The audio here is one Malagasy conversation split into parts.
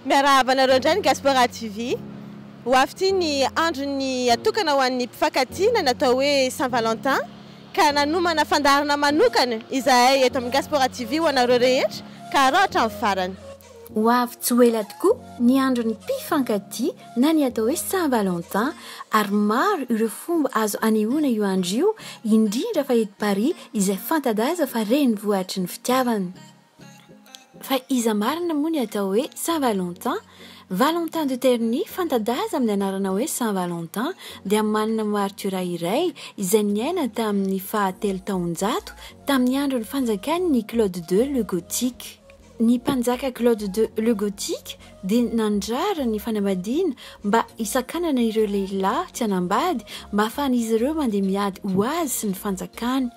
Miarahaba anareo indray ny Gaspora TV. Ho avy ity ny androny atokana ho an'ny mpifankatia natao hoe Saint-Valentin ka nanomana fandaharana manokana izahay eto amin'ny Gaspora TV ho anareo rehetra ka rahatra amin'ny farany. Ho avy tsy ho ela tokoa ny andron'ny mpifankatia na ny atao hoe Saint-Valentin ary maro ireo fomba azo anehoana io andro io indrindra fa eto Paris izay fantadaza fa renivohitry ny fitiavana. Fa iza marina moa ny atao hoe Saint-Valentin, Valentin de Terny fantadaza amin'ny anarana hoe Saint-Valentin dia manana martyra iray izay niaina tamin'ny fahatelo taonjato tamin'ny andron'ny fanjakan'ny Claude II le Gothique. Ny mpanjaka Claude II le Gothique dia nandrara ny fanambadiana mba hisakanana ireo lehilahy tsy hanambady mba ahafahan'izy ireo mandeha miady ho azy sy ny fanjakany.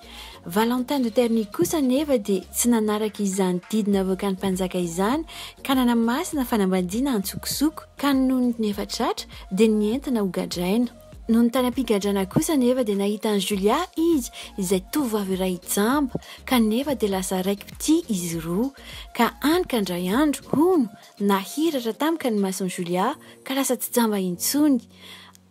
Valentin de Terny kosa nefa dia tsy nanaraka izany didina avoakan'ny mpanjaka izany ka nanamasina fanambadiana antsokosoko ka noho ny efa tratra dia nientina ho gadraina. Noho ny tany ampigadrana kosa nefa dia nahita an'i Julia izy izay tovovavy iray jamba ka nefa dia lasa raiki-pity izy roa ka anika indray andro hono nahiratra tamika ny mason'i Julia ka lasa tsy jamba intsony.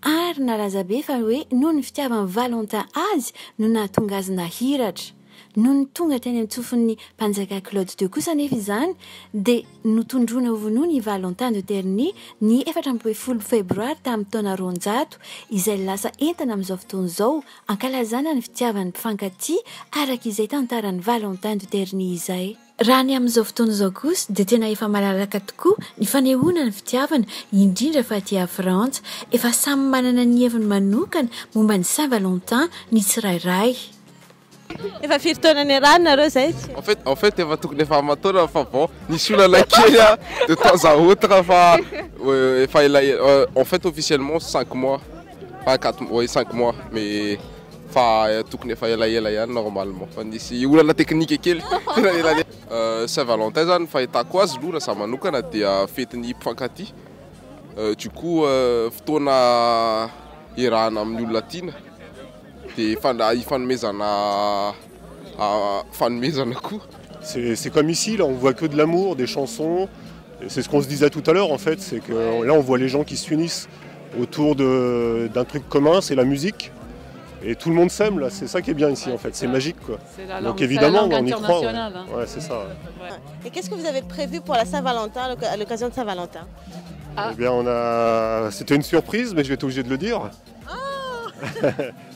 Ary nalaza be fa hoe noho ny fitiavan'ny Valentin azy no nahatonga azy nahiratra. Noho ny tonga teny amin'ny tsofin'ny mpanjaka Claude II kosa nefa izany dia notondroana ho vonoa ny Valentin de Terny ny 14 febroary tamin'ny taona 200 izay lasa entana amin'izao fotoana izao ankalazana ny fitiavan'ny mpifankatia araka izay tantaran'ny Valentin de Terny izay. Raha ny amin'izao fotoana izao kosa dia tena efa malalaka tokoa ny fanehoana ny fitiavana indrindra fa aty Frantsa efa samy manana ny heviny manokana momba ny Saint-Valentin ny tsirairay. Efa firy taona ny rano nareo zay? En fait efa tokony efa amatona fa bon nisy olana kely de temps à autre fa efa ela en fait officiellement 5 mois pas 4 mois 5 mois mais fa tokony efa ela ihany normalement fa nisy olana teknika kely Saint-Valentin zany fahitako azy aloha raha manokana dia fetin'ny mpifankatia du coup fotoana irahana amin'ny olona tiana de fanomezana koa. C'est comme ici, là on voit que de l'amour, des chansons. C'est ce qu'on se disait tout à l'heure en fait, c'est que là on voit les gens qui s'unissent autour d'un truc commun, c'est la musique. Et tout le monde s'aime là, c'est ça qui est bien ici en fait, c'est magique quoi. Donc évidemment on y croit. Ouais, c'est ça. Ouais. Et qu'est-ce que vous avez prévu pour la Saint-Valentin, à l'occasion de Saint-Valentin? Eh bien c'était une surprise mais je vais être obligé de le dire.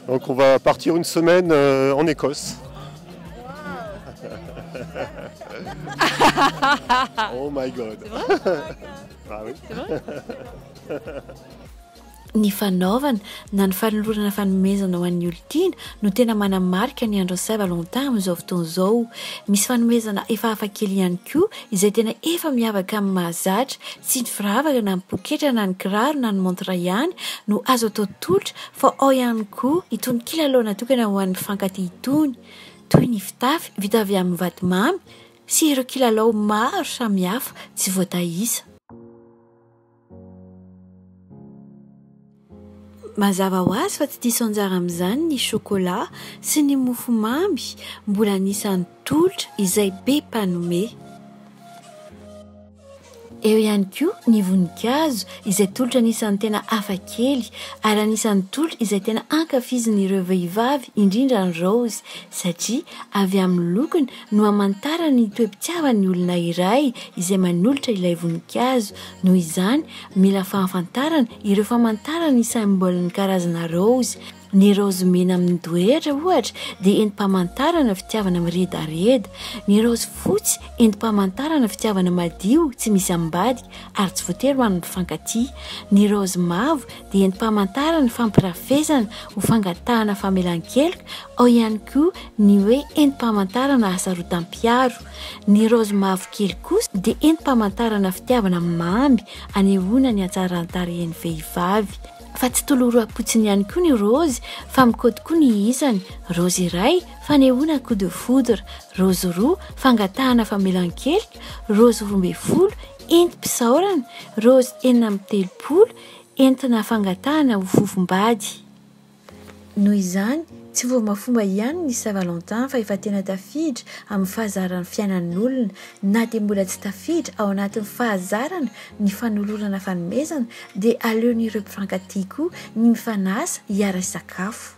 Donc on va partir une semaine en Écosse. Oh my god. C'est vrai? Ah oui. C'est vrai? Ny fanaovana na ny fanolorana fanomezana ho an'ny olontiana no tena manamarika ny andro Saint-Valentin amin'izao fotoana izao. Misy fanomezana efa hafakely ihany koa izay tena efa miavaka amin'ny mahazatra sy ny firavaka na ny poketra na ny kiraro na ny montre ihany no azo atao tolotra fa ao ihany koa itony kilalao natokana ho an'ny mpifankatia itony toy ny fitafy vita avy amin'ny vatomamy sy ireo kilalao maro samihafa tsy voatahisa. Mazava ho azy fa tsy diso anjara amin'izany ny chocolat sy ny mofomamy mbola anisan'ny tolotra izay be mpanome. Eo ihany koa ny voninkazo izay tolotra anisan'ny tena hafakely ary anisan'ny tolotra izay tena ankafizin'ireo vehivavy indrindra ny rose satria avy amin'ny lokony no hamantara ny toe-pitiavan'ny olona iray izay manolotra ilay voninkazo. Noho izany mila fahafantarana ireo famantarana ny symbole-ny karazana rose. Ny rose mena amin'ny doetra ohatra dia entim-pamantarana fitiavana miredareda. Ny rose fotsy entim-pamantarana fitiavana madio tsy misy ambadika ary tsy voatery ho an'ny mpifankatia. Ny rose mavo dia entim-pamantarana fampirafesana ho fangatahana famelan-keloka. Ao ihany koa ny hoe entim-pamantarana hasarotam-piaro. Ny rose mavokely kosa dia entim-pamantarana fitiavana mamy anehoana ny hatsaran-tarehan'ny vehivavy. Fa tsy toloro-apotsiny ihany koa ny rose fa mikody koa ny isany. Rose iray fanehoana coup de foudre, rose roa fangatahana famelan-keloka, rose 12 entim-pisaorana, rose 9 entina fangatahana ho fofombady. Noho izany tsy vomafomba ihany ny Saint-Valentin fa efa tena tafiditra amin'ny fahazaran'ny fiainan'ny olona na dia mbola tsy tafiditra ao anatin'ny fahazarana ny fanolorana fanomezana dia aleon'ireo mpifankatia koa ny mifanasa hiara-sakafo.